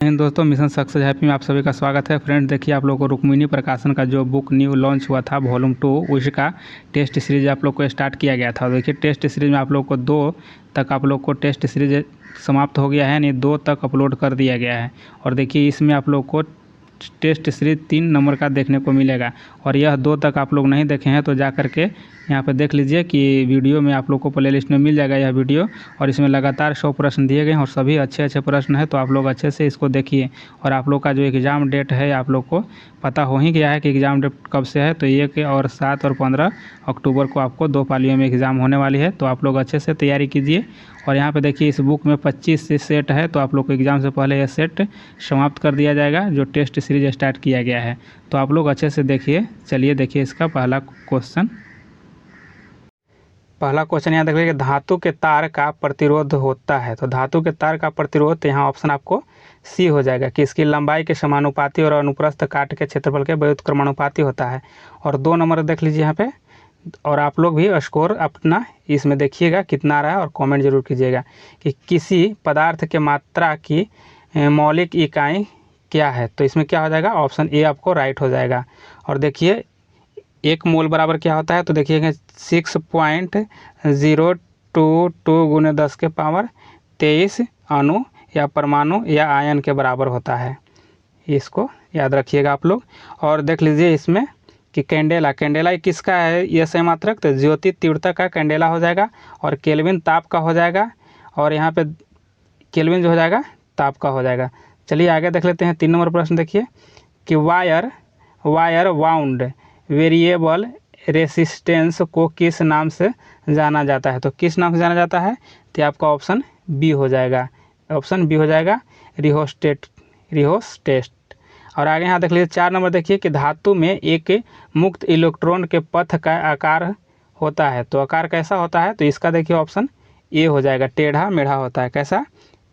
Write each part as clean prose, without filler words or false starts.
दोस्तों, mission success happy में आप सभी का स्वागत है। फ्रेंड, देखिए आप लोगों को रुक्मिणी प्रकाशन का जो बुक न्यू लॉन्च हुआ था वॉल्यूम 2, उसका टेस्ट सीरीज आप लोग को स्टार्ट किया गया था। देखिए टेस्ट सीरीज में आप लोग को 2 तक आप लोग को टेस्ट सीरीज समाप्त हो गया है, यानी 2 तक अपलोड कर दिया गया है। और देखिए इसमें आप लोग को टेस्ट सीरीज 3 नंबर का देखने को मिलेगा। और यह 2 तक आप लोग नहीं देखे हैं तो जा कर के यहाँ पे देख लीजिए कि वीडियो में आप लोग को प्ले लिस्ट में मिल जाएगा यह वीडियो। और इसमें लगातार 100 प्रश्न दिए गए हैं और सभी अच्छे अच्छे प्रश्न हैं, तो आप लोग अच्छे से इसको देखिए। और आप लोग का जो एग्ज़ाम डेट है आप लोग को पता हो ही गया है कि एग्ज़ाम डेट कब से है। तो 1 और 7 और 15 अक्टूबर को आपको 2 पालियों में एग्ज़ाम होने वाली है, तो आप लोग अच्छे से तैयारी कीजिए। और यहाँ पे देखिए इस बुक में 25 से सेट है, तो आप लोग को एग्ज़ाम से पहले यह सेट समाप्त कर दिया जाएगा जो टेस्ट सीरीज स्टार्ट किया गया है। तो आप लोग अच्छे से देखिए। चलिए देखिए इसका पहला क्वेश्चन यहाँ देख लीजिए, धातु के तार का प्रतिरोध होता है। तो धातु के तार का प्रतिरोध यहाँ ऑप्शन आपको सी हो जाएगा कि इसकी लंबाई के समानुपाती और अनुप्रस्थ काट के क्षेत्रफल के व्युत्क्रमानुपाती होता है। और 2 नंबर देख लीजिए यहाँ पे। और आप लोग भी स्कोर अपना इसमें देखिएगा कितना आ रहा है और कमेंट जरूर कीजिएगा कि किसी पदार्थ के मात्रा की मौलिक इकाई क्या है। तो इसमें क्या हो जाएगा, ऑप्शन ए आपको राइट हो जाएगा। और देखिए 1 मोल बराबर क्या होता है, तो देखिएगा 6.022 गुने 10 के पावर 23 अणु या परमाणु या आयन के बराबर होता है। इसको याद रखिएगा आप लोग। और देख लीजिए इसमें कि कैंडेला किसका है, यह सही तो ज्योति तीव्रता का कैंडेला हो जाएगा। और केल्विन ताप का हो जाएगा। और यहाँ पे केल्विन जो हो जाएगा ताप का हो जाएगा। चलिए आगे देख लेते हैं। 3 नंबर प्रश्न देखिए कि वायर वाउंड वेरिएबल रेसिस्टेंस को किस नाम से जाना जाता है। तो किस नाम से जाना जाता है, तो आपका ऑप्शन बी हो जाएगा। ऑप्शन बी हो जाएगा रिहोस्टेट। और आगे यहाँ देख लीजिए 4 नंबर देखिए कि धातु में एक मुक्त इलेक्ट्रॉन के पथ का आकार होता है। तो आकार कैसा होता है, तो इसका देखिए ऑप्शन ए हो जाएगा, टेढ़ा मेढ़ा होता है। कैसा,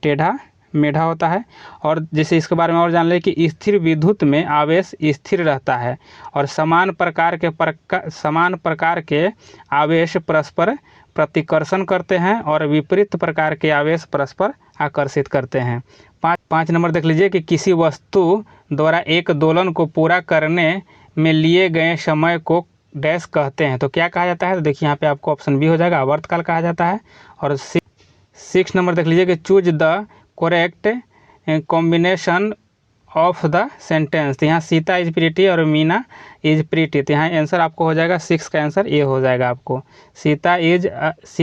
टेढ़ा मेढ़ा होता है। और जैसे इसके बारे में और जान ले कि स्थिर विद्युत में आवेश स्थिर रहता है और समान प्रकार के आवेश परस्पर प्रतिकर्षण करते हैं और विपरीत प्रकार के आवेश परस्पर आकर्षित करते हैं। 5 नंबर देख लीजिए कि किसी वस्तु द्वारा एक दोलन को पूरा करने में लिए गए समय को डैश कहते हैं। तो क्या कहा जाता है, तो देखिए यहाँ पे आपको ऑप्शन बी हो जाएगा, आवर्तकाल कहा जाता है। और 6 नंबर देख लीजिए कि choose the correct combination of the sentence. तो यहाँ सीता इज प्रीटी और मीना इज प्रीटी। तो यहाँ आंसर आपको हो जाएगा 6 का आंसर ए हो जाएगा आपको। सीता इज अस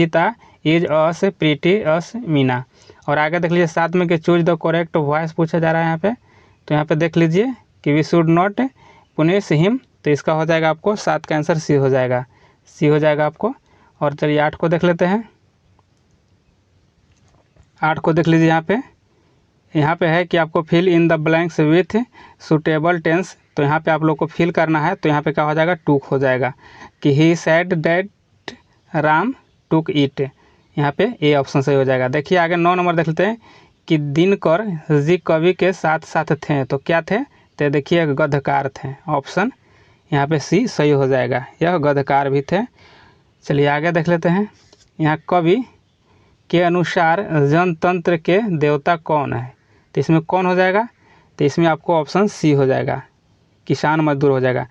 प्रीटी अस मीना। और आगे देख लीजिए 7 में कि चूज द करेक्ट वॉइस पूछा जा रहा है यहाँ पे। तो यहाँ पे देख लीजिए कि we should not punish him. तो इसका हो जाएगा आपको 7 का आंसर सी हो जाएगा, सी हो जाएगा आपको। और चलिए 8 को देख लेते हैं। 8 को देख लीजिए यहाँ पे है कि आपको fill in the blanks with suitable tense. तो यहाँ पे आप लोग को फिल करना है। तो यहाँ पे क्या हो जाएगा, टूक हो जाएगा कि ही सेड दैट राम टूक इट। यहाँ पे ए ऑप्शन सही हो जाएगा। देखिए आगे 9 नंबर देख लेते हैं कि दिनकर जी कवि के साथ साथ थे। तो क्या थे, तो देखिए गद्यकार थे। ऑप्शन यहाँ पे सी सही हो जाएगा, यह गद्यकार भी थे। चलिए आगे देख लेते हैं। यहाँ कवि के अनुसार जनतंत्र के देवता कौन है। तो इसमें कौन हो जाएगा, तो इसमें आपको ऑप्शन सी हो जाएगा, किसान मजदूर हो जाएगा।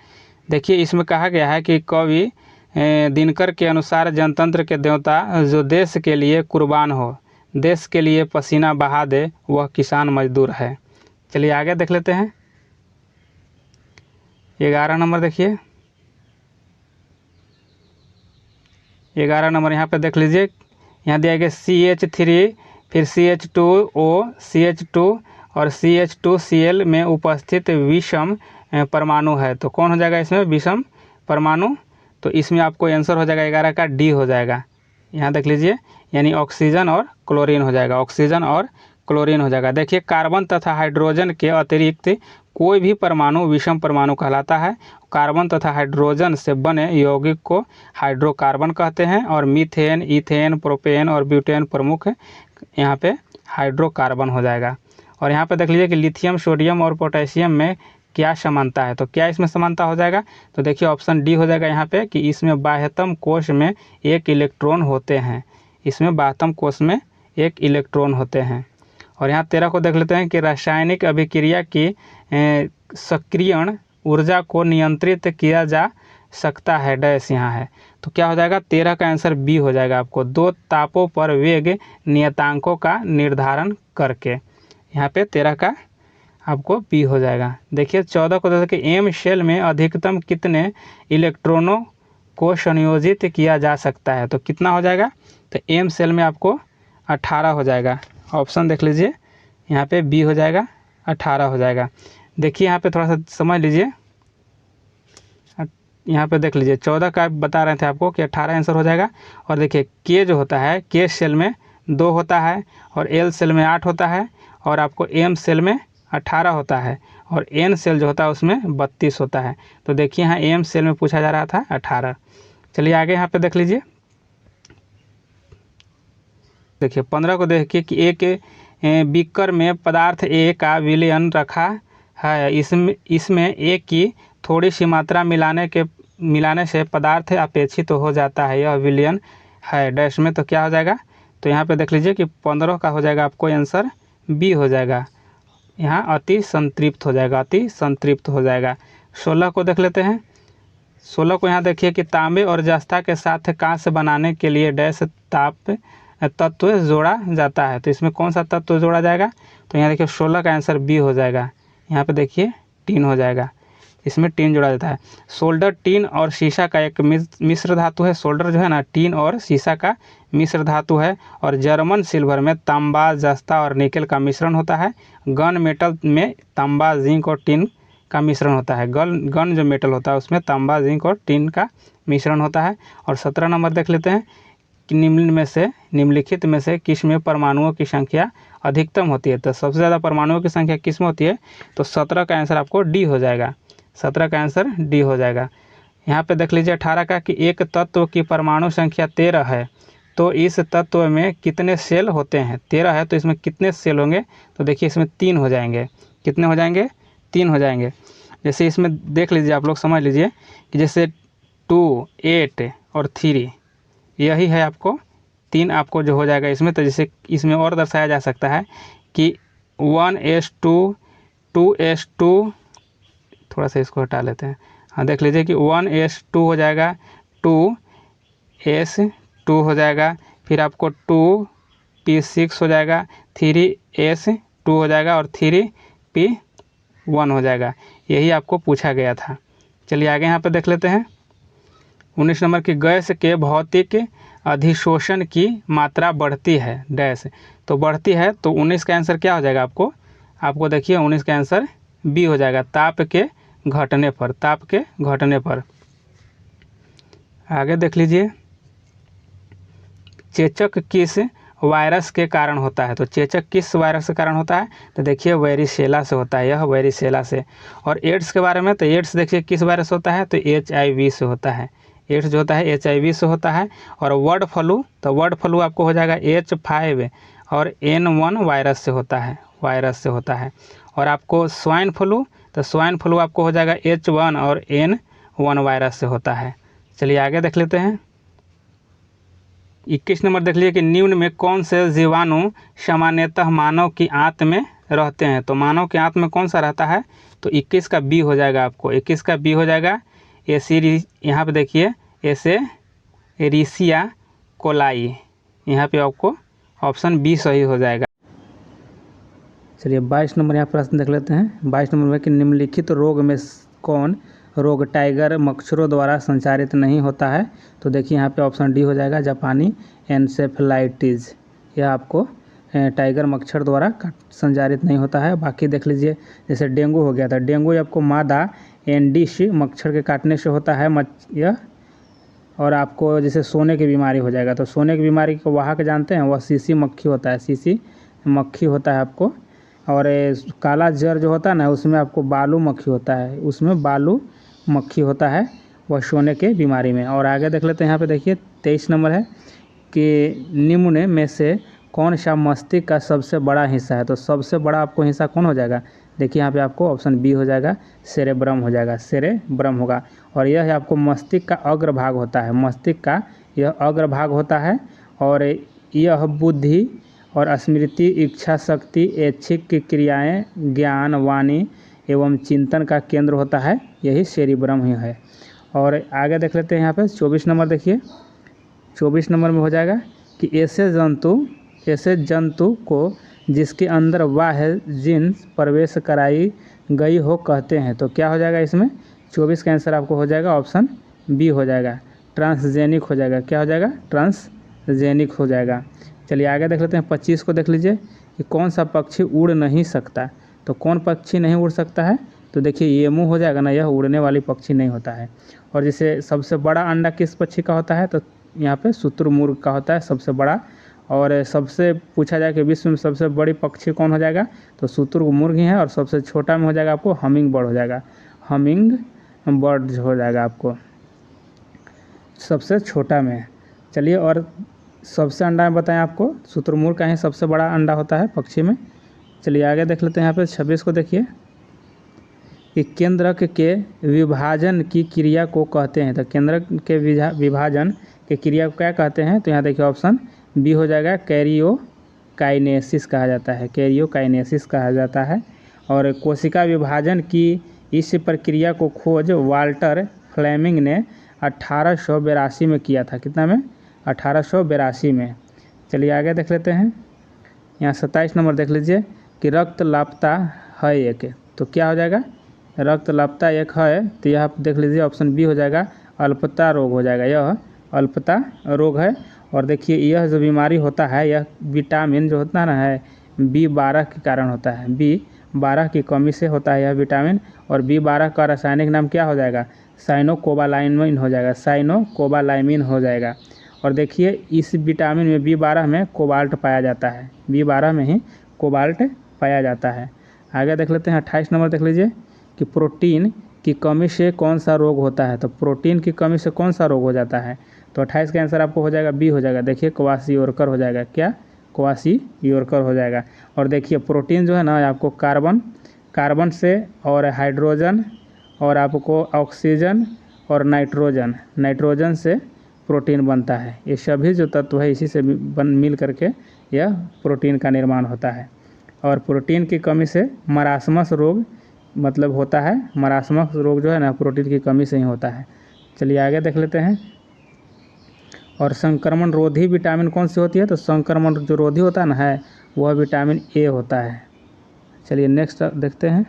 देखिए इसमें कहा गया है कि कवि दिनकर के अनुसार जनतंत्र के देवता जो देश के लिए कुर्बान हो, देश के लिए पसीना बहा दे, वह किसान मजदूर है। चलिए आगे देख लेते हैं। 11 नंबर देखिए, 11 नंबर यहाँ पे देख लीजिए। यहाँ दिया गया CH3 फिर CH2O CH2 और CH2Cl में उपस्थित विषम परमाणु है। तो कौन हो जाएगा इसमें, विषम परमाणु। तो इसमें आपको आंसर हो जाएगा 11 का डी हो जाएगा। यहाँ देख लीजिए, यानी ऑक्सीजन और क्लोरीन हो जाएगा, ऑक्सीजन और क्लोरीन हो जाएगा। देखिए कार्बन तथा हाइड्रोजन के अतिरिक्त कोई भी परमाणु विषम परमाणु कहलाता है। कार्बन तथा हाइड्रोजन से बने यौगिक को हाइड्रोकार्बन कहते हैं। और मीथेन, इथेन, प्रोपेन और ब्यूटेन प्रमुख यहाँ पे हाइड्रोकार्बन हो जाएगा। और यहाँ पे देख लीजिए कि लिथियम, सोडियम और पोटेशियम में क्या समानता है। तो क्या इसमें समानता हो जाएगा, तो देखिए ऑप्शन डी हो जाएगा यहाँ पे कि इसमें बाह्यतम कोश में 1 इलेक्ट्रॉन होते हैं। इसमें बाह्यतम कोश में 1 इलेक्ट्रॉन होते हैं। और यहाँ 13 को देख लेते हैं कि रासायनिक अभिक्रिया की सक्रियण ऊर्जा को नियंत्रित किया जा सकता है डैश यहाँ है। तो क्या हो जाएगा, 13 का आंसर बी हो जाएगा आपको, 2 तापों पर वेग नियतांकों का निर्धारण करके। यहाँ पे 13 का आपको बी हो जाएगा। देखिए 14 को जैसे कि एम सेल में अधिकतम कितने इलेक्ट्रॉनों को संयोजित किया जा सकता है, तो कितना हो जाएगा, तो एम सेल में आपको 18 हो जाएगा। ऑप्शन देख लीजिए, यहाँ पे बी हो जाएगा, 18 हो जाएगा। देखिए यहाँ पे थोड़ा सा समझ लीजिए, यहाँ पे देख लीजिए 14 का बता रहे थे आपको कि 18 आंसर हो जाएगा। और देखिए के जो होता है, के सेल में 2 होता है और एल सेल में 8 होता है और आपको एम सेल में 18 होता है और एन सेल जो होता है उसमें 32 होता है। तो देखिए यहाँ एम सेल में पूछा जा रहा था 18। चलिए आगे यहाँ पे देख लीजिए, देखिए 15 को देखिए कि एक बीकर में पदार्थ ए का विलयन रखा है, इसमें ए की थोड़ी सी मात्रा मिलाने से पदार्थ अपेक्षित हो जाता है, यह विलयन है डैश में। तो क्या हो जाएगा, तो यहाँ पे देख लीजिए कि 15 का हो जाएगा आपको आंसर बी हो जाएगा, यहाँ अति संतृप्त हो जाएगा, अति संतृप्त हो जाएगा। 16 को देख लेते हैं। 16 को यहाँ देखिए कि तांबे और जस्ता के साथ कांस्य बनाने के लिए डैश ताप तत्व जोड़ा जाता है, तो इसमें कौन सा तत्व जोड़ा जाएगा, तो यहाँ देखिए 16 का आंसर बी हो जाएगा। यहाँ पे देखिए टीन हो जाएगा, इसमें टीन जोड़ा जाता है। सोल्डर टीन और शीशा का एक मिश्र धातु है। सोल्डर जो है ना, टीन और शीशा का मिश्र धातु है। और जर्मन सिल्वर में तांबा, जस्ता और निकेल का मिश्रण होता है। गन मेटल में तांबा, जिंक और टिन का मिश्रण होता है। गन जो मेटल होता है उसमें तांबा, जिंक और टिन का मिश्रण होता है। और 17 नंबर देख लेते हैं कि निम्नलिखित में से किस में परमाणुओं की संख्या अधिकतम होती है, तो सबसे ज़्यादा परमाणुओं की संख्या किस में होती है, तो 17 का आंसर आपको डी हो जाएगा। 17 का आंसर डी हो जाएगा। यहाँ पे देख लीजिए 18 का कि एक तत्व की परमाणु संख्या 13 है, तो इस तत्व में कितने सेल होते हैं। 13 है तो इसमें कितने सेल होंगे, तो देखिए इसमें 3 हो जाएंगे। कितने हो जाएंगे, 3 हो जाएंगे। जैसे इसमें देख लीजिए, आप लोग समझ लीजिए कि जैसे 2, 8 और 3 यही है, आपको 3 आपको जो हो जाएगा इसमें। तो जैसे इसमें और दर्शाया जा सकता है कि 1s2, 2s2, थोड़ा सा इसको हटा लेते हैं। हाँ देख लीजिए कि 1s2 हो जाएगा, 2s2 हो जाएगा, फिर आपको 2p6 हो जाएगा, 3s2 हो जाएगा और 3p1 हो जाएगा। यही आपको पूछा गया था। चलिए आगे यहाँ पे देख लेते हैं। 19 नंबर की गैस के भौतिक अधिशोषण की मात्रा बढ़ती है डैश, तो बढ़ती है, तो 19 का आंसर क्या हो जाएगा आपको देखिए 19 का आंसर बी हो जाएगा, ताप के घटने पर, ताप के घटने पर। आगे देख लीजिए, चेचक किस वायरस के कारण होता है, तो चेचक किस वायरस के कारण होता है, तो देखिए वेरिसेला से होता है, यह वेरिसेला से। और एड्स के बारे में, तो एड्स देखिए किस वायरस होता है, तो HIV से होता है। एड्स जो होता है HIV से होता है। और वर्ड फ्लू, तो वर्ड फ्लू आपको हो जाएगा H5 और N1 वायरस से होता है, वायरस से होता है। और आपको स्वाइन फ्लू, तो स्वाइन फ्लू आपको हो जाएगा H1 और N1 वायरस से होता है। चलिए आगे देख लेते हैं। 21 नंबर देख लीजिए कि निम्न में कौन से जीवाणु सामान्यतः मानव की आंत में रहते हैं, तो मानव के आंत में कौन सा रहता है, तो 21 का बी हो जाएगा आपको, 21 का बी हो जाएगा। यहाँ पे देखिए एसेरिसिया कोलाई, यहाँ पे आपको ऑप्शन बी सही हो जाएगा। चलिए 22 नंबर यहाँ प्रश्न देख लेते हैं। 22 नंबर में कि निम्नलिखित रोग में कौन रोग टाइगर मच्छरों द्वारा संचारित नहीं होता है, तो देखिए यहाँ पे ऑप्शन डी हो जाएगा, जापानी एन्सेफेलाइटिस। यह आपको टाइगर मच्छर द्वारा संचारित नहीं होता है। बाकी देख लीजिए, जैसे डेंगू हो गया था, डेंगू आपको मादा एंडीस मच्छर के काटने से होता है यह। और आपको जैसे सोने की बीमारी हो जाएगा, तो सोने की बीमारी को वाहक जानते हैं, वह सीसी मक्खी होता है, सीसी मक्खी होता है आपको। और काला जर जो होता है ना, उसमें आपको बालू मक्खी होता है, उसमें बालू मक्खी होता है, वह सोने के बीमारी में। और आगे देख लेते हैं, यहाँ पे देखिए 23 नंबर है कि निम्न में से कौन सा मस्तिष्क का सबसे बड़ा हिस्सा है, तो सबसे बड़ा आपको हिस्सा कौन हो जाएगा, देखिए यहाँ पे आपको ऑप्शन बी हो जाएगा, सेरेब्रम हो जाएगा, सेरेब्रम होगा। और यह है आपको मस्तिष्क का अग्रभाग होता है, मस्तिष्क का यह अग्रभाग होता है। और यह बुद्धि और स्मृति, इच्छा शक्ति, ऐच्छिक की क्रियाएँ, ज्ञान, वाणी एवं चिंतन का केंद्र होता है, यही सेरिब्रम ही है। और आगे देख लेते हैं यहाँ पे 24 नंबर देखिए। 24 नंबर में हो जाएगा कि ऐसे जंतु को जिसके अंदर बाह्य जिन्स प्रवेश कराई गई हो कहते हैं। तो क्या हो जाएगा इसमें? 24 का आंसर आपको हो जाएगा ऑप्शन बी हो जाएगा, ट्रांसजेनिक हो जाएगा। क्या हो जाएगा? ट्रांसजेनिक हो जाएगा। चलिए आगे देख लेते हैं 25 को देख लीजिए कि कौन सा पक्षी उड़ नहीं सकता। तो कौन पक्षी नहीं उड़ सकता है? तो देखिए एमू हो जाएगा ना, यह उड़ने वाली पक्षी नहीं होता है। और जैसे सबसे बड़ा अंडा किस पक्षी का होता है? तो यहाँ पे शुतुरमुर्ग का होता है सबसे बड़ा। और सबसे पूछा जाए कि विश्व में सबसे बड़ी पक्षी कौन हो जाएगा? तो शुतुरमुर्ग ही है। और सबसे छोटा में हो जाएगा आपको हमिंग बर्ड हो जाएगा, हमिंग बर्ड हो जाएगा आपको सबसे छोटा में। चलिए और सबसे अंडा में बताएं आपको, शुतुरमुर्ग का ही सबसे बड़ा अंडा होता है पक्षी में। चलिए आगे देख लेते हैं यहाँ पे 26 को देखिए कि केंद्रक के विभाजन की क्रिया को कहते हैं। तो केंद्रक के विभाजन के क्रिया को क्या कहते हैं? तो यहाँ देखिए ऑप्शन बी हो जाएगा, कैरियोकाइनेसिस कहा जाता है, कैरियोकाइनेसिस कहा जाता है। और कोशिका विभाजन की इस प्रक्रिया को खोज वाल्टर फ्लेमिंग ने 1882 में किया था। कितना में? 1882 में। चलिए आगे देख लेते हैं यहाँ 27 नंबर देख लीजिए कि रक्तलापता है एक। तो क्या हो जाएगा? रक्तलापता एक है, तो यह आप देख लीजिए ऑप्शन बी हो जाएगा, अल्पता रोग हो जाएगा, यह अल्पता रोग है। और देखिए यह जो बीमारी होता है यह विटामिन जो होता है ना है B12 के कारण होता है, B12 की कमी से होता है यह विटामिन। और B12 का रासायनिक नाम क्या हो जाएगा? साइनोकोबालामिन हो जाएगा, साइनोकोबालामिन हो जाएगा। और देखिए इस विटामिन में B12 में कोबाल्ट पाया जाता है, B12 में ही कोबाल्ट पाया जाता है। आगे देख लेते हैं 28 नंबर देख लीजिए कि प्रोटीन की कमी से कौन सा रोग होता है। तो प्रोटीन की कमी से कौन सा रोग हो जाता है? तो 28 का आंसर आपको हो जाएगा बी हो जाएगा। देखिए क्वाशियोरकर हो जाएगा। क्या? क्वाशियोरकर हो जाएगा। और देखिए प्रोटीन जो है ना आपको कार्बन से और हाइड्रोजन और आपको ऑक्सीजन और नाइट्रोजन से प्रोटीन बनता है। ये सभी जो तत्व है इसी से मिल करके यह प्रोटीन का निर्माण होता है। और प्रोटीन की कमी से मरासमस रोग मतलब होता है, मरासमस रोग जो है ना प्रोटीन की कमी से ही होता है। चलिए आगे देख लेते हैं। और संक्रमण रोधी विटामिन कौन सी होती है? तो संक्रमण जो रोधी होता है ना है वह विटामिन ए होता है। चलिए नेक्स्ट देखते हैं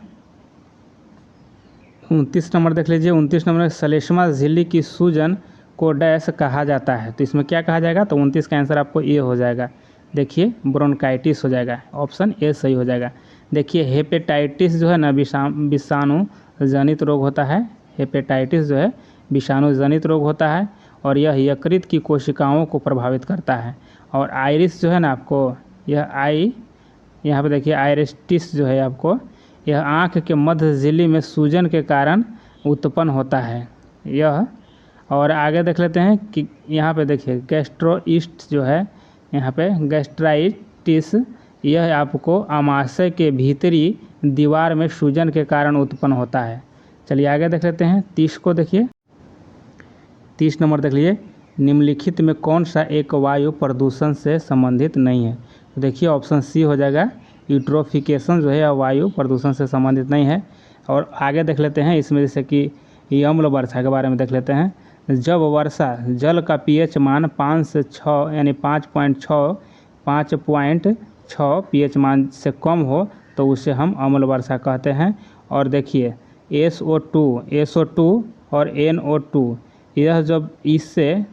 29 नंबर देख लीजिए। 29 नंबर में श्लेष्मा झिल्ली की सूजन को डैश कहा जाता है। तो इसमें क्या कहा जाएगा? तो 29 का आंसर आपको ए हो जाएगा। देखिए ब्रोंकाइटिस हो जाएगा, ऑप्शन ए सही हो जाएगा। देखिए हेपेटाइटिस जो है ना विषाणु जनित रोग होता है। हेपेटाइटिस जो है विषाणु जनित रोग होता है और यह यकृत की कोशिकाओं को प्रभावित करता है। और आइरिस जो है ना आपको, यह यहाँ पे देखिए आइरिस्टिस जो है आपको, यह आँख के मध्य झिल्ली में सूजन के कारण उत्पन्न होता है यह। और आगे देख लेते हैं कि यहाँ पे देखिए गैस्ट्रोइस्ट जो है, यहाँ पे गैस्ट्राइटिस, यह आपको आमाशय के भीतरी दीवार में सूजन के कारण उत्पन्न होता है। चलिए आगे देख लेते हैं 30 को देखिए। 30 नंबर देख लीजिए, निम्नलिखित में कौन सा एक वायु प्रदूषण से संबंधित नहीं है? तो देखिए ऑप्शन सी हो जाएगा, यूट्रोफिकेशन जो है वायु प्रदूषण से संबंधित नहीं है। और आगे देख लेते हैं इसमें जैसे कि अम्ल वर्षा के बारे में देख लेते हैं। जब वर्षा जल का pH मान 5 से 6 यानी 5.6 pH मान से कम हो तो उसे हम अम्ल वर्षा कहते हैं। और देखिए SO2 और NO2 यह जब इससे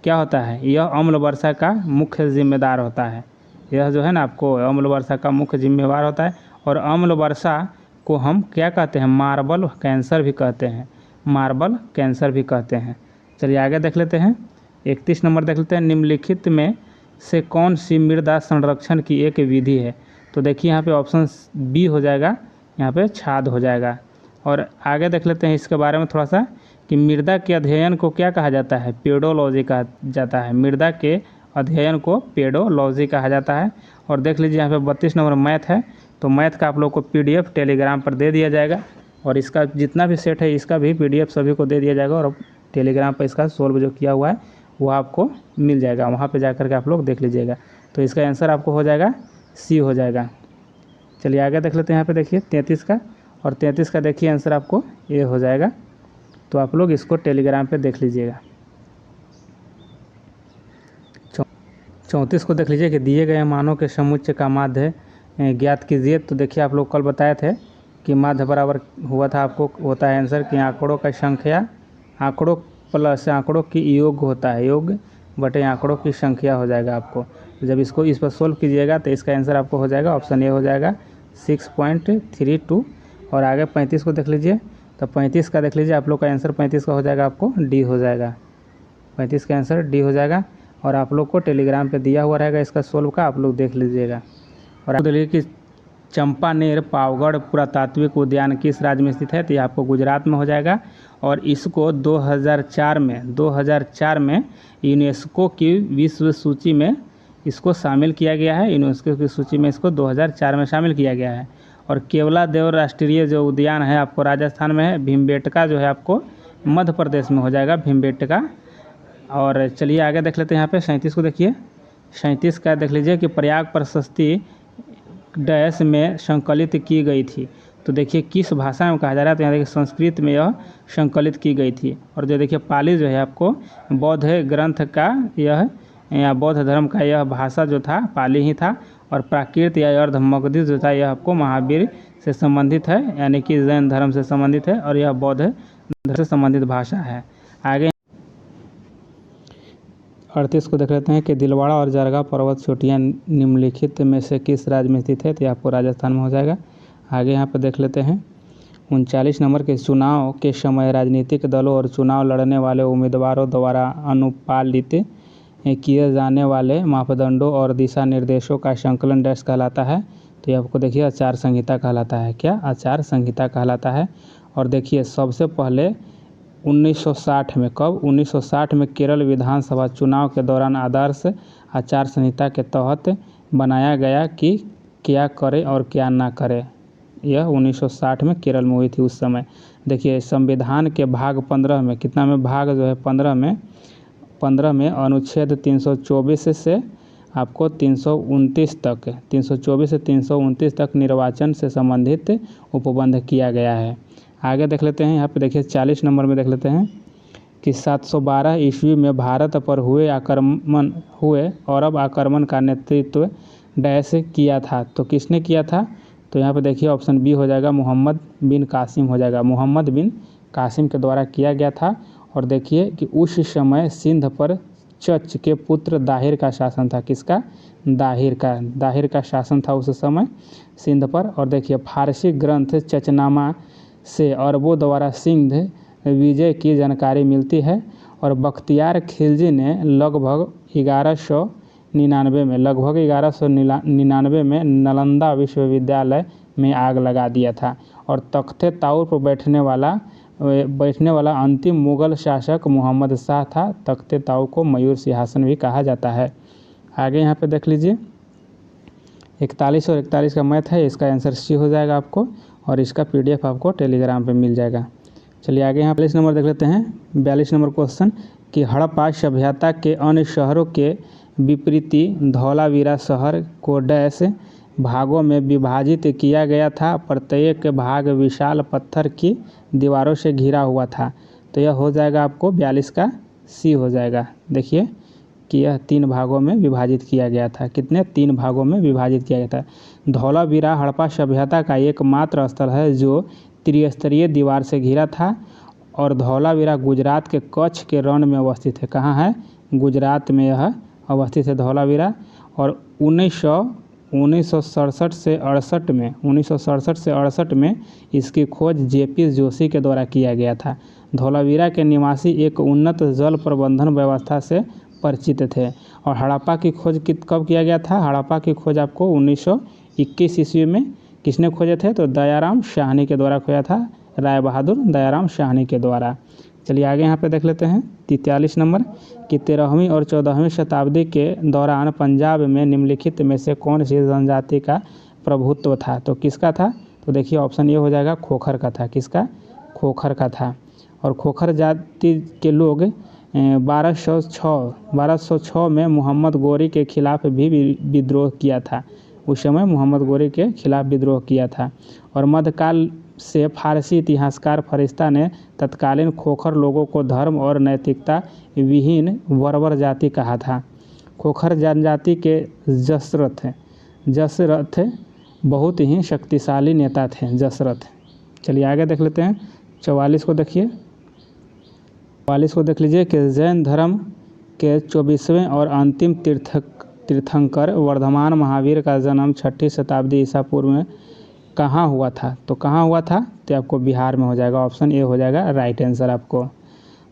क्या होता है, यह अम्ल वर्षा का मुख्य जिम्मेदार होता है। यह जो है ना आपको अम्ल वर्षा का मुख्य जिम्मेदार होता है। और अम्ल वर्षा को हम क्या कहते हैं? मार्बल कैंसर भी कहते हैं, मार्बल कैंसर भी कहते हैं। चलिए आगे देख लेते हैं 31 नंबर देख लेते हैं। निम्नलिखित में से कौन सी मृदा संरक्षण की एक विधि है? तो देखिए यहाँ पे ऑप्शन बी हो जाएगा, यहाँ पे छाद हो जाएगा। और आगे देख लेते हैं इसके बारे में थोड़ा सा कि मृदा के अध्ययन को क्या कहा जाता है? पेडोलॉजी कहा जाता है। मृदा के अध्ययन को पेडोलॉजी कहा जाता है। और देख लीजिए यहाँ पे 32 नंबर मैथ है, तो मैथ का आप लोग को PDF टेलीग्राम पर दे दिया जाएगा। और इसका जितना भी सेट है इसका भी PDF सभी को दे दिया जाएगा। और टेलीग्राम पर इसका सोल्व जो किया हुआ है वो आपको मिल जाएगा, वहाँ पे जा कर के आप लोग देख लीजिएगा। तो इसका आंसर आपको हो जाएगा सी हो जाएगा। चलिए आगे देख लेते हैं। यहाँ पे देखिए 33 का, और 33 का देखिए आंसर आपको ए हो जाएगा। तो आप लोग इसको टेलीग्राम पे देख लीजिएगा। 34 को देख लीजिए कि दिए गए मानों के समुच्चय का माध्य ज्ञात कीजिए। तो देखिए आप लोग कल बताए थे कि माध्य बराबर हुआ था, आपको होता है आंसर कि आंकड़ों का संख्या, आंकड़ों प्लस आंकड़ों की योग होता है, योग बटे आंकड़ों की संख्या हो जाएगा आपको। जब इसको इस पर सोल्व कीजिएगा तो इसका आंसर आपको हो जाएगा ऑप्शन ए हो जाएगा 6.32। और आगे 35 को देख लीजिए। तो 35 का देख लीजिए आप लोग का आंसर 35 का हो जाएगा आपको डी हो जाएगा। 35 का आंसर डी हो जाएगा। और आप लोग को टेलीग्राम पे दिया हुआ रहेगा इसका सोल्व का, आप लोग देख लीजिएगा। और आप देखिए कि चंपानेर पावगढ़ पुरातात्विक उद्यान किस राज्य में स्थित है, तो ये आपको गुजरात में हो जाएगा। और इसको 2004 में यूनेस्को की विश्व सूची में इसको शामिल किया गया है। यूनेस्को की सूची में इसको 2004 में शामिल किया गया है। और केवलादेव राष्ट्रीय जो उद्यान है आपको राजस्थान में है। भीमबेटका जो है आपको मध्य प्रदेश में हो जाएगा, भीमबेटका। और चलिए आगे देख लेते हैं। यहाँ पे 37 को देखिए। 37 का देख लीजिए कि प्रयाग प्रशस्ति डैश में संकलित की गई थी। तो देखिए किस भाषा में कहा जा रहा है, तो यहाँ देखिए संस्कृत में यह संकलित की गई थी। और जो देखिए पाली जो है आपको बौद्ध ग्रंथ का यह या बौद्ध धर्म का यह भाषा जो था पाली ही था। और प्राकृत या अर्धमगधी जो था यह आपको महावीर से संबंधित है, यानी कि जैन धर्म से संबंधित है। और यह बौद्ध धर्म से संबंधित भाषा है। आगे 38 को देख लेते हैं कि दिलवाड़ा और जारगा पर्वत चोटियाँ निम्नलिखित में से किस राज्य में स्थित है, तो ये आपको राजस्थान में हो जाएगा। आगे यहाँ पर देख लेते हैं 39 नंबर के चुनाव के समय राजनीतिक दलों और चुनाव लड़ने वाले उम्मीदवारों द्वारा अनुपालित किए जाने वाले मापदंडों और दिशा निर्देशों का संकलन डैश कहलाता है। तो ये आपको देखिए आचार संहिता कहलाता है। क्या आचार संहिता कहलाता है। और देखिए सबसे पहले 1960 में, कब 1960 में केरल विधानसभा चुनाव के दौरान आदर्श आचार संहिता के तहत बनाया गया कि क्या करे और क्या ना करे। यह 1960 में केरल में हुई थी उस समय। देखिए संविधान के भाग 15 में, कितना में भाग जो है 15 में अनुच्छेद 324 से आपको 329 तक, 324 से 329 तक निर्वाचन से संबंधित उपबंध किया गया है। आगे देख लेते हैं। यहाँ पे देखिए 40 नंबर में देख लेते हैं कि 712 ईस्वी में भारत पर हुए अरब आक्रमण का नेतृत्व डैश किया था। तो किसने किया था, तो यहाँ पे देखिए ऑप्शन बी हो जाएगा मोहम्मद बिन कासिम हो जाएगा। मोहम्मद बिन कासिम के द्वारा किया गया था। और देखिए कि उस समय सिंध पर चच के पुत्र दाहिर का शासन था। किसका, दाहिर का शासन था उस समय सिंध पर। और देखिए फारसी ग्रंथ चचनामा से अरबों द्वारा सिंध विजय की जानकारी मिलती है। और बख्तियार खिलजी ने लगभग 1199 में नालंदा विश्वविद्यालय में आग लगा दिया था। और तख्ते ताउर पर बैठने वाला अंतिम मुगल शासक मोहम्मद शाह था। तख्ते ताऊ को मयूर सिंहासन भी कहा जाता है। आगे यहाँ पे देख लीजिए 41 और 41 का मैथ है, इसका आंसर सी हो जाएगा आपको। और इसका PDF आपको टेलीग्राम पे मिल जाएगा। चलिए आगे यहाँ 42 नंबर देख लेते हैं। 42 नंबर क्वेश्चन कि हड़प्पा सभ्यता के अन्य शहरों के विपरीती धौलावीरा शहर को डैश भागों में विभाजित किया गया था। प्रत्येक भाग विशाल पत्थर की दीवारों से घिरा हुआ था। तो यह हो जाएगा आपको 42 का सी हो जाएगा। देखिए कि यह 3 भागों में विभाजित किया गया था। कितने, 3 भागों में विभाजित किया गया था। धौलावीरा हड़प्पा सभ्यता का एकमात्र स्थल है जो त्रिस्तरीय दीवार से घिरा था। और धौलावीरा गुजरात के कच्छ के रण में अवस्थित है। कहाँ है, गुजरात में यह अवस्थित है धौलावीरा। और 1967 से 68 में इसकी खोज JP जोशी के द्वारा किया गया था। धौलावीरा के निवासी एक उन्नत जल प्रबंधन व्यवस्था से परिचित थे। और हड़प्पा की खोज कब किया गया था, हड़प्पा की खोज आपको 1921 ईस्वी में किसने खोजे थे, तो दयाराम शाहनी के द्वारा खोजा था। राय बहादुर दयाराम शाहनी के द्वारा। चलिए आगे यहाँ पे देख लेते हैं 43 नंबर कि 13वीं और 14वीं शताब्दी के दौरान पंजाब में निम्नलिखित में से कौन सी जनजाति का प्रभुत्व था। तो किसका था, तो देखिए ऑप्शन ये हो जाएगा खोखर का था। किसका, खोखर का था। और खोखर जाति के लोग 1206 में मोहम्मद गोरी के खिलाफ भी विद्रोह किया था। उस समय मोहम्मद गोरी के खिलाफ विद्रोह किया था। और मध्यकाल से फारसी इतिहासकार फरिश्ता ने तत्कालीन खोखर लोगों को धर्म और नैतिकता विहीन बर्बर जाति कहा था। खोखर जनजाति के जसरथ बहुत ही शक्तिशाली नेता थे। जसरथ। चलिए आगे देख लेते हैं। 44 को देखिए। 44 को देख लीजिए कि जैन धर्म के 24वें और अंतिम तीर्थंकर वर्धमान महावीर का जन्म 6ठी शताब्दी ईसा पूर्व में कहाँ हुआ था? तो कहाँ हुआ था? तो आपको बिहार में हो जाएगा। ऑप्शन ए हो जाएगा राइट आंसर आपको।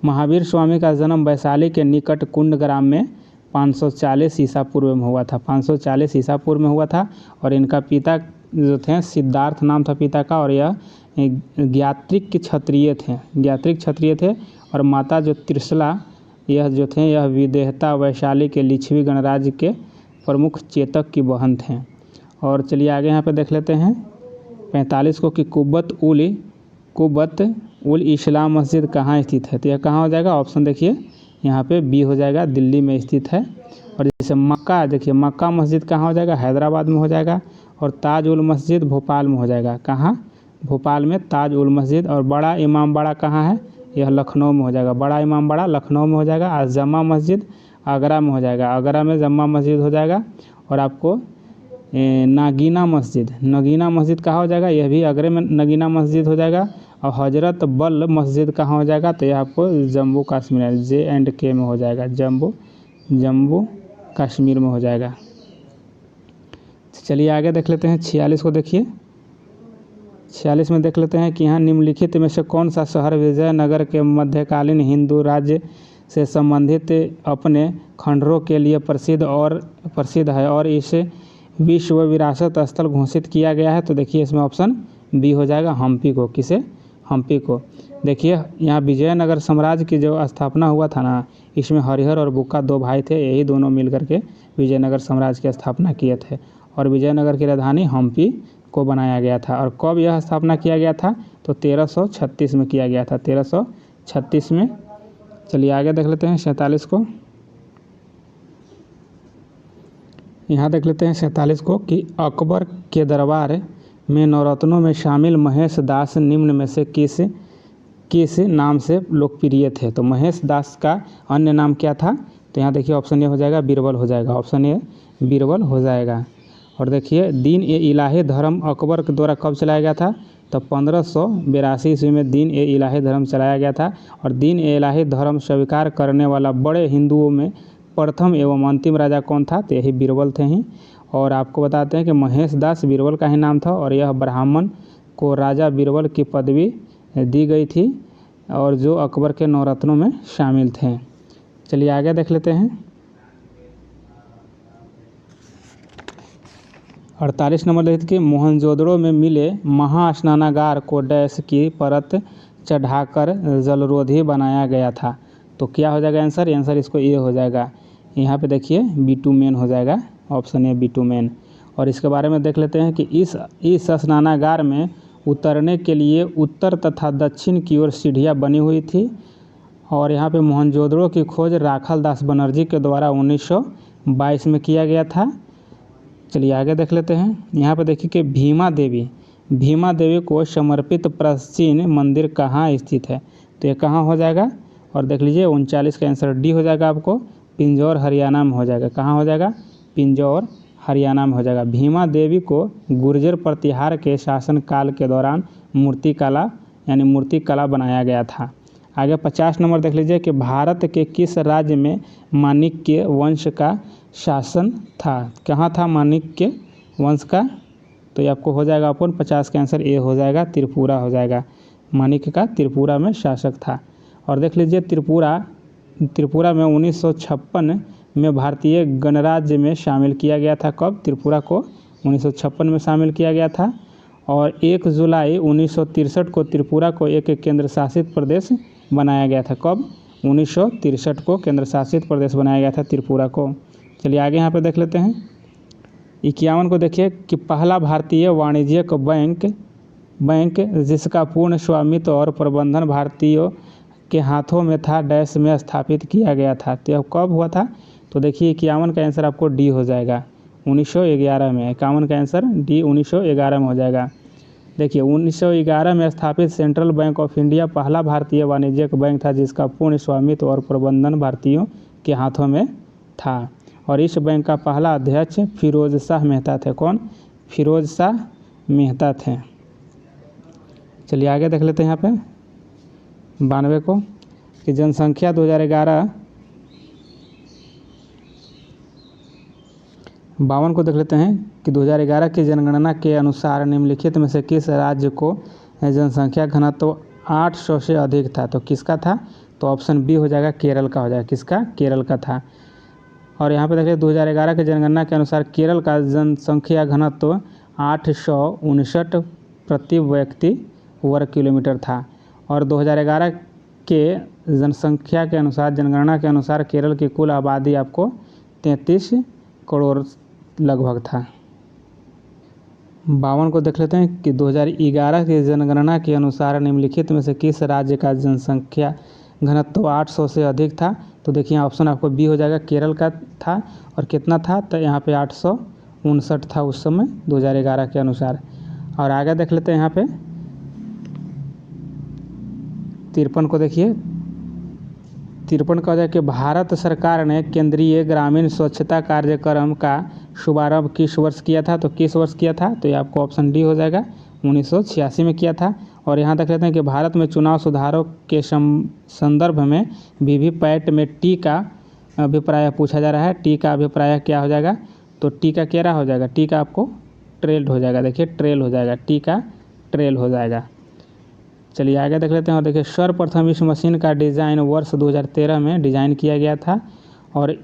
महावीर स्वामी का जन्म वैशाली के निकट कुंड ग्राम में 540 ईसा पूर्व में हुआ था। 540 ईसा पूर्व में हुआ था। और इनका पिता जो थे सिद्धार्थ नाम था पिता का, और यह ज्ञात्रिक क्षत्रिय थे। और माता जो त्रिशला यह जो थे यह विदेहता वैशाली के लिच्छवी गणराज्य के प्रमुख चेतक की बहन थे। और चलिए आगे यहाँ पे देख लेते हैं 45 को कि कुब्बत उल इस्लाम मस्जिद कहाँ स्थित है? तो यह कहाँ हो जाएगा? ऑप्शन देखिए यहाँ पे बी हो जाएगा, दिल्ली में स्थित है। और जैसे मक्का, देखिए मक्का मस्जिद कहाँ हो जाएगा? हैदराबाद में हो जाएगा। और ताज उल मस्जिद भोपाल में हो जाएगा। कहाँ? भोपाल में ताज उल मस्जिद। और बड़ा इमाम बाड़ा कहाँ है? यह लखनऊ में हो जाएगा। बड़ा इमाम बाड़ा लखनऊ में हो जाएगा। और जम्मा मस्जिद आगरा में हो जाएगा। आगरा में जम्मा मस्जिद हो जाएगा। और आपको नगीना मस्जिद कहाँ हो जाएगा? यह भी आगरे में नगीना मस्जिद हो जाएगा। और हजरत बल मस्जिद कहाँ हो जाएगा? तो यह आपको जम्मू कश्मीर J&K में हो जाएगा। जम्मू कश्मीर में हो जाएगा। चलिए आगे देख लेते हैं 46 को देखिए। 46 में देख लेते हैं कि यहाँ निम्नलिखित में से कौन सा शहर विजयनगर के मध्यकालीन हिंदू राज्य से संबंधित अपने खंडरों के लिए प्रसिद्ध है और इसे विश्व विरासत स्थल घोषित किया गया है? तो देखिए इसमें ऑप्शन बी हो जाएगा हम्पी को। किसे? हम्पी को। देखिए यहाँ विजयनगर साम्राज्य की जो स्थापना हुआ था ना, इसमें हरिहर और बुक्का 2 भाई थे। यही दोनों मिलकर के विजयनगर साम्राज्य की स्थापना किए थे। और विजयनगर की राजधानी हम्पी को बनाया गया था। और कब यह स्थापना किया गया था? तो 1336 में किया गया था। 1336 में। चलिए आगे देख लेते हैं 47 को। यहाँ देख लेते हैं 47 को कि अकबर के दरबार में नवरत्नों में शामिल महेश दास निम्न में से किस नाम से लोकप्रिय थे? तो महेश दास का अन्य नाम क्या था? तो यहाँ देखिए ऑप्शन ए हो जाएगा बीरबल हो जाएगा। ऑप्शन ए बीरबल हो जाएगा। और देखिए दीन ए इलाही धर्म अकबर के द्वारा कब चलाया गया था? तो 1582 ईस्वी में दीन ए इलाही धर्म चलाया गया था। और दीन ए इलाही धर्म स्वीकार करने वाला बड़े हिंदुओं में प्रथम एवं अंतिम राजा कौन था? तो यही बीरबल थे ही। और आपको बताते हैं कि महेश दास बीरबल का ही नाम था। और यह ब्राह्मण को राजा बीरबल की पदवी दी गई थी और जो अकबर के नवरत्नों में शामिल थे। चलिए आगे देख लेते हैं 48 नंबर देखिए कि मोहनजोदड़ो में मिले महास्नानागार को डैश की परत चढ़ाकर जलरोधी बनाया गया था। तो क्या हो जाएगा आंसर? आंसर इसको ये हो जाएगा। यहाँ पे देखिए बिटुमेन हो जाएगा। Option A bitumen. और इसके बारे में देख लेते हैं कि इस स्नानागार में उतरने के लिए उत्तर तथा दक्षिण की ओर सीढ़ियाँ बनी हुई थी। और यहाँ पे मोहनजोदड़ो की खोज राखल दास बनर्जी के द्वारा 1922 में किया गया था। चलिए आगे देख लेते हैं। यहाँ पे देखिए कि भीमा देवी को समर्पित प्राचीन मंदिर कहाँ स्थित है? तो ये कहाँ हो जाएगा? और देख लीजिए 39 का आंसर डी हो जाएगा आपको। पिंजौर हरियाणा में हो जाएगा। कहाँ हो जाएगा? पिंजौर हरियाणा में हो जाएगा। भीमा देवी को गुर्जर प्रतिहार के शासन काल के दौरान मूर्ति कला बनाया गया था। आगे 50 नंबर देख लीजिए कि भारत के किस राज्य में माणिक्य वंश का शासन था? कहाँ था माणिक्य वंश का? तो ये आपको हो जाएगा अपन 50 का आंसर ए हो जाएगा, त्रिपुरा हो जाएगा। माणिक्य का त्रिपुरा में शासक था। और देख लीजिए त्रिपुरा में 1956 में भारतीय गणराज्य में शामिल किया गया था। कब? त्रिपुरा को 1956 में शामिल किया गया था। और 1 जुलाई 1963 को त्रिपुरा को एक केंद्र शासित प्रदेश बनाया गया था। कब? 1963 को केंद्र शासित प्रदेश बनाया गया था त्रिपुरा को। चलिए आगे यहाँ पे देख लेते हैं 51 को। देखिए कि पहला भारतीय वाणिज्यिक बैंक जिसका पूर्ण स्वामित्व और प्रबंधन भारतीयों के हाथों में था डैश में स्थापित किया गया था। तो यह कब हुआ था? तो देखिए 51 का आंसर आपको डी हो जाएगा, 1911 में। 51 का आंसर डी 1911 में हो जाएगा। देखिए 1911 में स्थापित सेंट्रल बैंक ऑफ इंडिया पहला भारतीय वाणिज्यिक बैंक था जिसका पूर्ण स्वामित्व और प्रबंधन भारतीयों के हाथों में था। और इस बैंक का पहला अध्यक्ष फिरोज शाह मेहता थे। कौन? फिरोज शाह मेहता थे। चलिए आगे देख लेते हैं यहाँ पे 92 को कि जनसंख्या 2011 52 को देख लेते हैं कि 2011 की जनगणना के अनुसार निम्नलिखित में से किस राज्य को जनसंख्या घनत्व 800 से अधिक था? तो किसका था? तो ऑप्शन बी हो जाएगा, केरल का हो जाएगा। किसका? केरल का था। और यहाँ पे देखिए 2011 की जनगणना के अनुसार केरल का जनसंख्या घनत्व 859 प्रति व्यक्ति वर्ग किलोमीटर था। और 2011 के जनसंख्या के अनुसार जनगणना के अनुसार केरल की कुल आबादी आपको 33 करोड़ लगभग था। 52 को देख लेते हैं कि 2011 की जनगणना के अनुसार निम्नलिखित में से किस राज्य का जनसंख्या घनत्व 800 से अधिक था? तो देखिए ऑप्शन आपको बी हो जाएगा, केरल का था। और कितना था? तो यहाँ पे 859 था उस समय 2011 के अनुसार। और आगे देख लेते हैं यहाँ पे 53 को देखिए 53 का हो जाए कि भारत सरकार ने केंद्रीय ग्रामीण स्वच्छता कार्यक्रम का शुभारंभ किस वर्ष किया था? तो किस वर्ष किया था? तो ये आपको ऑप्शन डी हो जाएगा, 1986 में किया था। और यहाँ देख लेते हैं कि भारत में चुनाव सुधारों के संदर्भ में वीवीपैट में टी का अभिप्राय पूछा जा रहा है। टी का अभिप्राय क्या हो जाएगा? तो टी का क्या हो जाएगा? टी का आपको ट्रेल हो जाएगा। देखिए ट्रेल हो जाएगा, टी का ट्रेल हो जाएगा। चलिए आगे देख लेते हैं। और देखिए सर्वप्रथम इस मशीन का डिज़ाइन वर्ष 2013 में डिज़ाइन किया गया था। और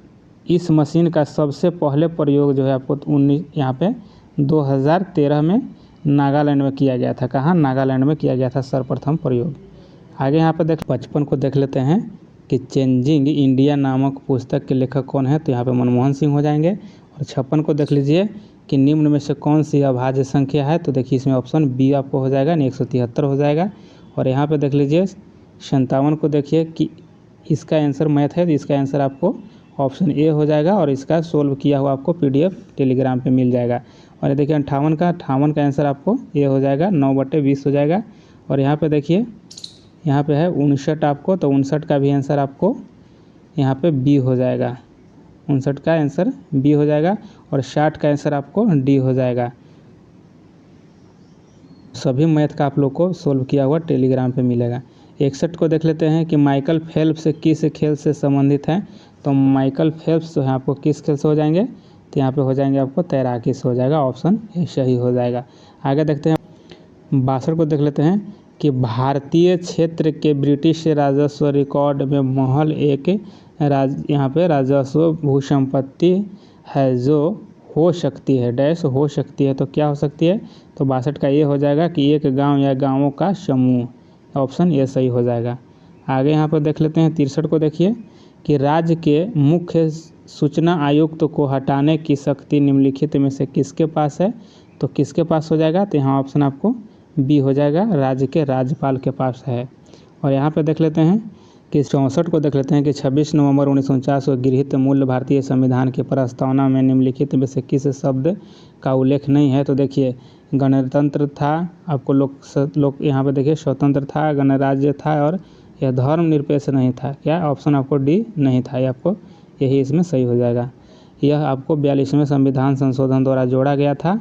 इस मशीन का सबसे पहले प्रयोग जो है आपको यहाँ पे 2013 में नागालैंड में किया गया था। कहाँ? नागालैंड में किया गया था सर्वप्रथम प्रयोग। आगे यहाँ पे 55 को देख लेते हैं कि चेंजिंग इंडिया नामक पुस्तक के लेखक कौन है? तो यहाँ पे मनमोहन सिंह हो जाएंगे। और 56 को देख लीजिए कि निम्न में से कौन सी अभाज्य संख्या है? तो देखिए इसमें ऑप्शन बी आपको हो जाएगा, 173 हो जाएगा। और यहाँ पे देख लीजिए 57 को देखिए कि इसका आंसर मैथ है, तो इसका आंसर आपको ऑप्शन ए हो जाएगा। और इसका सोल्व किया हुआ आपको PDF टेलीग्राम पे मिल जाएगा। और ये देखिए 58 का आंसर आपको ए हो जाएगा, 9/20 हो जाएगा। और यहाँ पे देखिए यहाँ पे है 59 आपको, तो 59 का भी आंसर आपको यहाँ पे बी हो जाएगा। 59 का आंसर बी हो जाएगा। और 60 का आंसर आपको डी हो जाएगा। सभी मैथ का आप लोग को सोल्व किया हुआ टेलीग्राम पे मिलेगा। 61 को देख लेते हैं कि माइकल फेल्प्स किस खेल से संबंधित हैं? तो माइकल फेल्प्स जो है आपको किस खेल से हो जाएंगे? तो यहाँ पे हो जाएंगे आपको तैराकी से हो जाएगा। ऑप्शन ए सही हो जाएगा। आगे देखते हैं 62 को देख लेते हैं कि भारतीय क्षेत्र के ब्रिटिश राजस्व रिकॉर्ड में महल एक यहाँ पे राजस्व भूसंपत्ति है जो हो सकती है डैश हो सकती है। तो क्या हो सकती है? तो 62 का ये हो जाएगा कि एक गांव या गांवों का समूह। ऑप्शन ये सही हो जाएगा। आगे यहाँ पर देख लेते हैं 63 को देखिए कि राज्य के मुख्य सूचना आयुक्त को हटाने की शक्ति निम्नलिखित में से किसके पास है? तो किसके पास हो जाएगा? तो यहाँ ऑप्शन आपको बी हो जाएगा, राज्य के राज्यपाल के पास है। और यहाँ पे देख लेते हैं कि 64 को देख लेते हैं कि 26 नवंबर 1949 को गृहीत मूल भारतीय संविधान की प्रस्तावना में निम्नलिखित में से किस शब्द का उल्लेख नहीं है? तो देखिए गणतंत्र था, आपको लोग यहाँ पे देखिए स्वतंत्र था, गणराज्य था, और यह धर्मनिरपेक्ष नहीं था। क्या? ऑप्शन आपको डी नहीं था, ये आपको यही इसमें सही हो जाएगा। यह आपको 42वें संविधान संशोधन द्वारा जोड़ा गया था।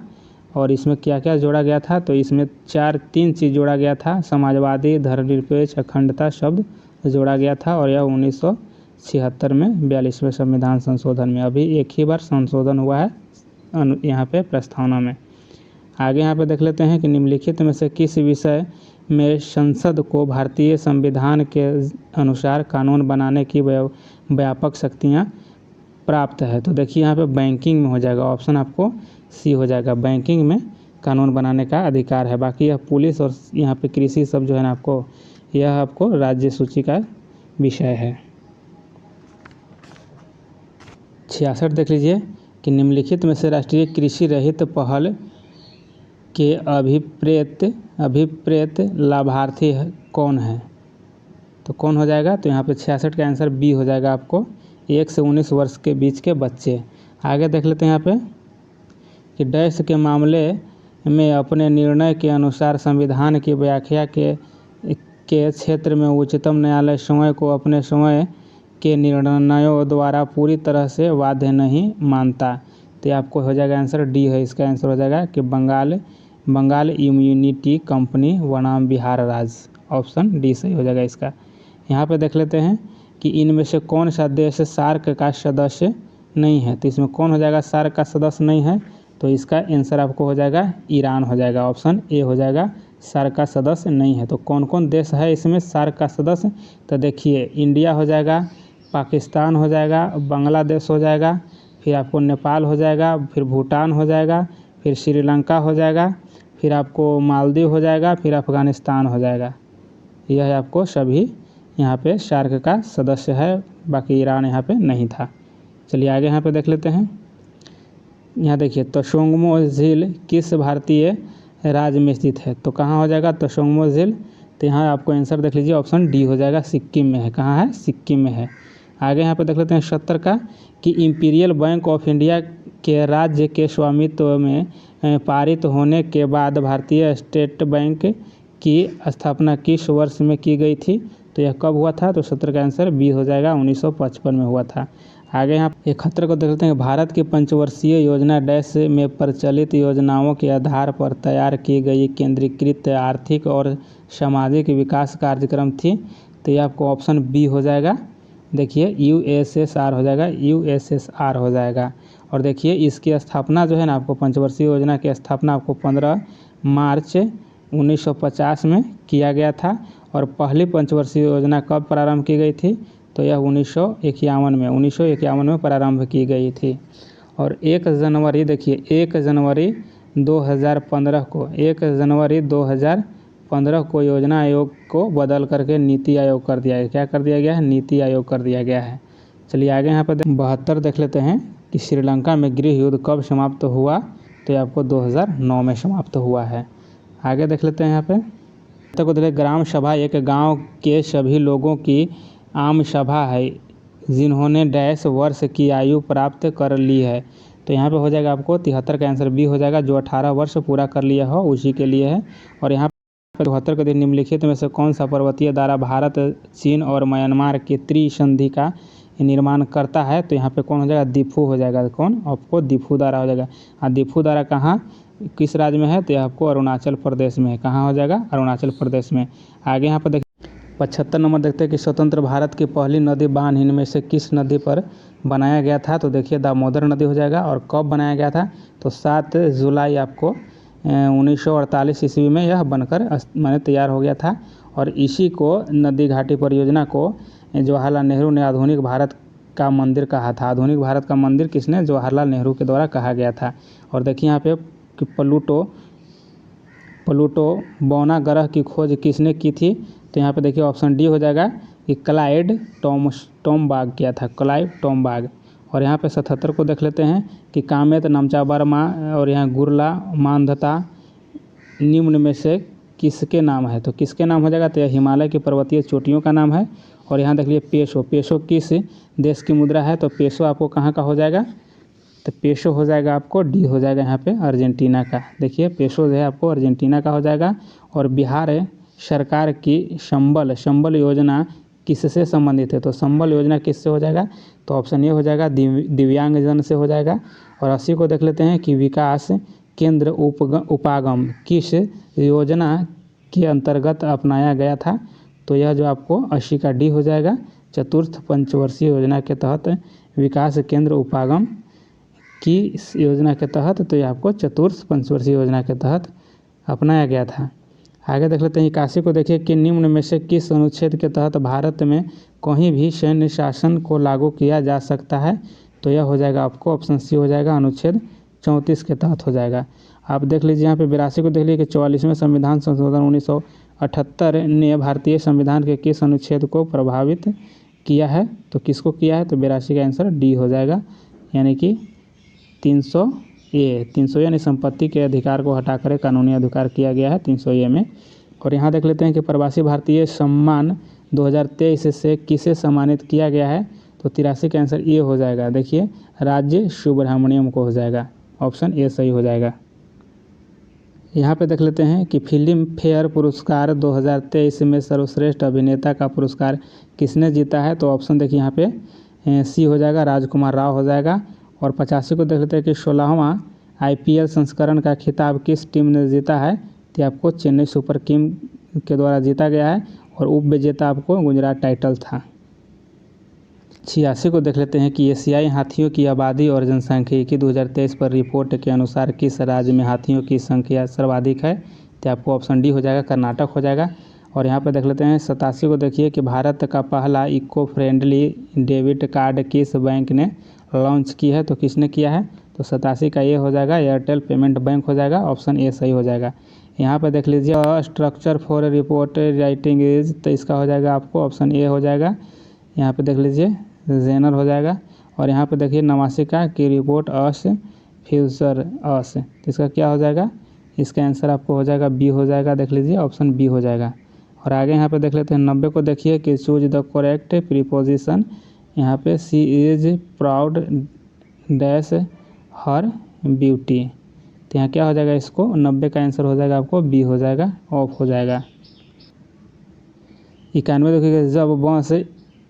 और इसमें क्या क्या जोड़ा गया था? तो इसमें 3 चीज़ जोड़ा गया था, समाजवादी, धर्मनिरपेक्ष, अखंडता शब्द जोड़ा गया था। और यह 1976 में 42वें संविधान संशोधन में अभी एक ही बार संशोधन हुआ है यहाँ पे प्रस्तावना में। आगे यहाँ पे देख लेते हैं कि निम्नलिखित में से किस विषय में संसद को भारतीय संविधान के अनुसार कानून बनाने की व्यापक शक्तियाँ प्राप्त है? तो देखिए यहाँ पे बैंकिंग में हो जाएगा। ऑप्शन आपको सी हो जाएगा, बैंकिंग में कानून बनाने का अधिकार है। बाकी यह पुलिस और यहाँ पे कृषि सब जो है ना आपको यह आपको राज्य सूची का विषय है। 66 देख लीजिए कि निम्नलिखित में से राष्ट्रीय कृषि रहित पहल के अभिप्रेत लाभार्थी कौन है? तो कौन हो जाएगा, तो यहाँ पे 66 का आंसर बी हो जाएगा आपको, 1 से 19 वर्ष के बीच के बच्चे। आगे देख लेते हैं यहाँ पे कि डैश के मामले में अपने निर्णय के अनुसार संविधान की व्याख्या के क्षेत्र में उच्चतम न्यायालय स्वयं को अपने स्वयं के निर्णयों द्वारा पूरी तरह से बाध्य नहीं मानता। तो ये आपको हो जाएगा आंसर डी है, इसका आंसर हो जाएगा कि बंगाल इम्यूनिटी कंपनी बनाम बिहार राज्य, ऑप्शन डी सही हो जाएगा इसका। यहाँ पे देख लेते हैं कि इनमें से कौन सा देश सार्क का सदस्य नहीं है। तो इसमें कौन हो जाएगा सार्क का सदस्य नहीं है, तो इसका आंसर आपको हो जाएगा ईरान हो जाएगा, ऑप्शन ए हो जाएगा सार्क का सदस्य नहीं है। तो कौन कौन देश है इसमें सार्क का सदस्य, तो देखिए इंडिया हो जाएगा, पाकिस्तान हो जाएगा, बांग्लादेश हो जाएगा, फिर आपको नेपाल हो जाएगा, फिर भूटान हो जाएगा, फिर श्रीलंका हो जाएगा, फिर आपको मालदीव हो जाएगा, फिर अफ़गानिस्तान हो जाएगा। यह है आपको सभी यहाँ पे सार्क का सदस्य है, बाकी ईरान यहाँ पे नहीं था। चलिए आगे यहाँ पे देख लेते हैं। यहाँ देखिए तोशोंगमो झील किस भारतीय राज्य में स्थित है, तो कहाँ हो जाएगा तोशोंगमो झील, तो यहाँ आपको आंसर देख लीजिए, ऑप्शन डी हो जाएगा, सिक्किम में है। कहाँ है, सिक्किम में है। आगे यहाँ पे देख लेते हैं 70 का कि इंपीरियल बैंक ऑफ इंडिया के राज्य के स्वामित्व में पारित होने के बाद भारतीय स्टेट बैंक की स्थापना किस वर्ष में की गई थी, तो यह कब हुआ था, तो 70 का आंसर बी हो जाएगा, 1955 में हुआ था। आगे यहाँ 71 को देख लेते हैं। भारत की पंचवर्षीय योजना डैश में प्रचलित योजनाओं के आधार पर तैयार की गई केंद्रीकृत आर्थिक और सामाजिक विकास कार्यक्रम थी, तो यह आपको ऑप्शन बी हो जाएगा। देखिए यूएसएसआर हो जाएगा, यूएसएसआर हो जाएगा। और देखिए इसकी स्थापना जो है ना, आपको पंचवर्षीय योजना की स्थापना आपको 15 मार्च 1950 में किया गया था। और पहली पंचवर्षीय योजना कब प्रारंभ की गई थी, तो यह 1951 में प्रारंभ की गई थी। और 1 जनवरी देखिए 1 जनवरी 2015 को योजना आयोग को बदल करके नीति आयोग कर दिया गया। क्या कर दिया गया है, नीति आयोग कर दिया गया है। चलिए आगे यहाँ पर 72 देख लेते हैं कि श्रीलंका में गृह युद्ध कब समाप्त हुआ, तो ये आपको 2009 में समाप्त हुआ है। आगे देख लेते हैं यहाँ पे को देखिए ग्राम सभा एक गांव के सभी लोगों की आम सभा है जिन्होंने डैश वर्ष की आयु प्राप्त कर ली है, तो यहाँ पे हो जाएगा आपको 73 का आंसर बी हो जाएगा, जो 18 वर्ष पूरा कर लिया हो उसी के लिए है। और यहाँ पे 72 के दिन निम्नलिखित में से कौन सा पर्वतीय दारा भारत, चीन और म्यांमार की त्रिसंधि का निर्माण करता है, तो यहाँ पे कौन हो जाएगा, दीफू हो जाएगा। कौन, आपको दीफू दारा हो जाएगा। हाँ, दीफू दारा कहाँ किस राज्य में है, तो यह आपको अरुणाचल प्रदेश में है। कहाँ हो जाएगा, अरुणाचल प्रदेश में। आगे यहाँ पर देखिए 75 नंबर देखते हैं कि स्वतंत्र भारत की पहली नदी बांध इनमें से किस नदी पर बनाया गया था, तो देखिए दामोदर नदी हो जाएगा। और कब बनाया गया था, तो 7 जुलाई आपको 1948 ईस्वी में यह बनकर माने तैयार हो गया था। और इसी को नदी घाटी परियोजना को जवाहरलाल नेहरू ने आधुनिक भारत का मंदिर कहा था। आधुनिक भारत का मंदिर किसने, जवाहरलाल नेहरू के द्वारा कहा गया था। और देखिए यहाँ पे कि प्लूटो बौना ग्रह की खोज किसने की थी, तो यहाँ पे देखिए ऑप्शन डी हो जाएगा कि क्लाइड टॉमबाग किया था, क्लाइड टॉमबाग। और यहाँ पे 77 को देख लेते हैं कि कामेत नमचा वर्मा और यहाँ गुरला मानधता निम्न में से किसके नाम है, तो किसके नाम हो जाएगा, तो यह हिमालय की पर्वतीय चोटियों का नाम है। और यहाँ देख लीजिए पेसो किस देश की मुद्रा है, तो पेसो आपको कहाँ का हो जाएगा, तो पेसो हो जाएगा आपको डी हो जाएगा यहाँ पे अर्जेंटीना का। देखिए पेसो जो है आपको अर्जेंटीना का हो जाएगा। और बिहार सरकार की संबल योजना किससे संबंधित है, तो संबल योजना किससे हो जाएगा, तो ऑप्शन ए हो जाएगा दिव्यांगजन से हो जाएगा। और 80 को देख लेते हैं कि विकास केंद्र उपागम किस योजना के अंतर्गत अपनाया गया था, तो यह जो आपको 80 का डी हो जाएगा, चतुर्थ पंचवर्षीय योजना के तहत विकास केंद्र उपागम की इस योजना के तहत, तो ये आपको चतुर्थ पंचवर्षीय योजना के तहत अपनाया गया था। आगे देख लेते हैं 81 को देखिए कि निम्न में से किस अनुच्छेद के तहत भारत में कहीं भी सैन्य शासन को लागू किया जा सकता है, तो यह हो जाएगा आपको ऑप्शन सी हो जाएगा, अनुच्छेद 34 के तहत हो जाएगा। आप देख लीजिए यहाँ पे 82 को देख लीजिए कि 44वें संविधान संशोधन 1978 ने भारतीय संविधान के किस अनुच्छेद को प्रभावित किया है, तो किसको किया है, तो 82 का आंसर डी हो जाएगा, यानी कि 300 यानी संपत्ति के अधिकार को हटाकर कानूनी अधिकार किया गया है 300 ए में। और यहाँ देख लेते हैं कि प्रवासी भारतीय सम्मान 2023 से किसे सम्मानित किया गया है? तो 83 का आंसर ए हो जाएगा। देखिए राज्य सुब्रमण्यम को हो जाएगा, ऑप्शन ए सही हो जाएगा। यहाँ पे देख लेते हैं कि फिल्म फेयर पुरस्कार 2023 में सर्वश्रेष्ठ अभिनेता का पुरस्कार किसने जीता है? तो ऑप्शन देखिए यहाँ पे सी हो जाएगा, राजकुमार राव हो जाएगा। और 85 को देख लेते हैं कि 16वां IPL संस्करण का खिताब किस टीम ने जीता है? तो आपको चेन्नई सुपर किंग के द्वारा जीता गया है और उप विजेता आपको गुजरात टाइटल था। 86 को देख लेते हैं कि एशियाई हाथियों की आबादी और जनसांख्यिकी 2023 पर रिपोर्ट के अनुसार किस राज्य में हाथियों की संख्या सर्वाधिक है? तो आपको ऑप्शन डी हो जाएगा, कर्नाटक हो जाएगा। और यहाँ पे देख लेते हैं 87 को देखिए कि भारत का पहला इको फ्रेंडली डेबिट कार्ड किस बैंक ने लॉन्च की है? तो किसने किया है? तो 87 का ये हो जाएगा, एयरटेल पेमेंट बैंक हो जाएगा, ऑप्शन ए सही हो जाएगा। यहाँ पे देख लीजिए structure for report writing is, तो इसका हो जाएगा आपको ऑप्शन ए हो जाएगा। यहाँ पे देख लीजिए जेनर हो जाएगा। और यहाँ पे देखिए नवासिका की रिपोर्ट अस फ्यूचर अस, तो इसका क्या हो जाएगा? इसका आंसर आपको हो जाएगा बी हो जाएगा, देख लीजिए ऑप्शन बी हो जाएगा। और आगे यहाँ पे देख लेते हैं 90 को देखिए कि चूज द करेक्ट प्रीपोजिशन। यहाँ पे she is proud dash her beauty, तो यहाँ क्या हो जाएगा? इसको 90 का आंसर हो जाएगा आपको बी हो जाएगा, ऑफ हो जाएगा। 91 देखिए जब बस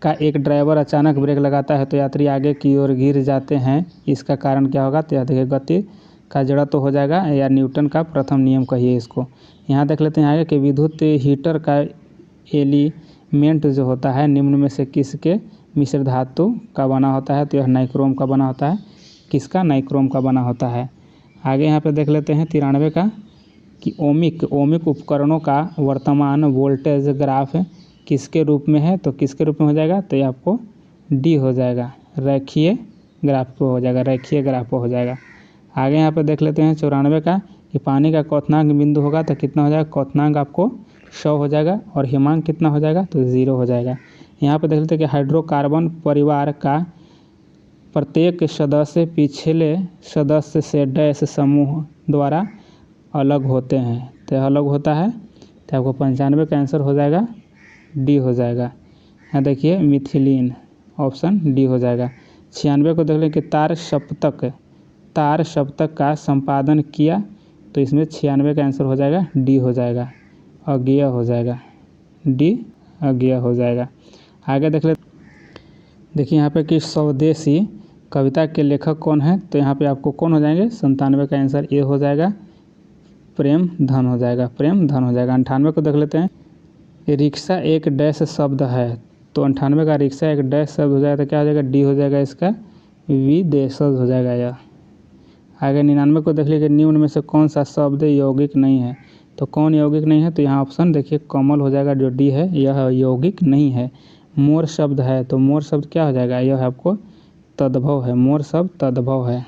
का एक ड्राइवर अचानक ब्रेक लगाता है तो यात्री आगे की ओर गिर जाते हैं, इसका कारण क्या होगा? तो देखिए गति का जड़ तो हो जाएगा या न्यूटन का प्रथम नियम कहिए इसको। यहाँ देख लेते हैं आगे कि विद्युत हीटर का एलिमेंट जो होता है निम्न में से किसके मिश्र धातु का बना होता है? तो यह नाइक्रोम का बना होता है। किसका? नाइक्रोम का बना होता है। आगे यहाँ पे देख लेते हैं 93 का कि ओमिक उपकरणों का वर्तमान वोल्टेज ग्राफ किसके रूप में है? तो किसके रूप में हो जाएगा? तो ये आपको डी हो जाएगा, रेखीय ग्राफ को हो जाएगा, रेखीय ग्राफ को हो जाएगा। आगे यहाँ पे देख लेते हैं 94 का कि पानी का क्वथनांक बिंदु होगा तो कितना हो जाएगा? क्वथनांक आपको 100 हो जाएगा। और हिमांक कितना हो जाएगा? तो 0 हो जाएगा। यहाँ पे देख लेते हैं कि हाइड्रोकार्बन परिवार का प्रत्येक सदस्य पिछले सदस्य से डैश समूह द्वारा अलग होते हैं, तो अलग होता है, तो आपको 95 का आंसर हो जाएगा डी हो जाएगा। यहाँ देखिए मिथिलीन, ऑप्शन डी हो जाएगा। 96 को देख लें कि तार सप्तक का संपादन किया, तो इसमें 96 का आंसर हो जाएगा डी हो जाएगा, अज्ञेय हो जाएगा, डी अज्ञेय हो जाएगा। आगे देख ले, देखिए यहाँ पे कि स्वदेशी कविता के लेखक कौन है? तो यहाँ पे आपको कौन हो जाएंगे? 97 का आंसर ए हो जाएगा, प्रेम धन हो जाएगा, प्रेम धन हो जाएगा। 98 को देख लेते हैं, रिक्शा एक डैश शब्द है, तो 98 का रिक्शा एक डैश शब्द हो जाएगा, तो क्या हो जाएगा? डी हो जाएगा, इसका विदेशज हो जाएगा यह। आगे 99 को देख लीजिए निम्न में से कौन सा शब्द यौगिक नहीं है? तो कौन यौगिक नहीं है? तो यहाँ ऑप्शन देखिए कमल हो जाएगा, जो डी है यह यौगिक नहीं है। मोर शब्द है, तो मोर शब्द क्या हो जाएगा? यह आपको तद्भव है, मोर शब्द तद्भव है।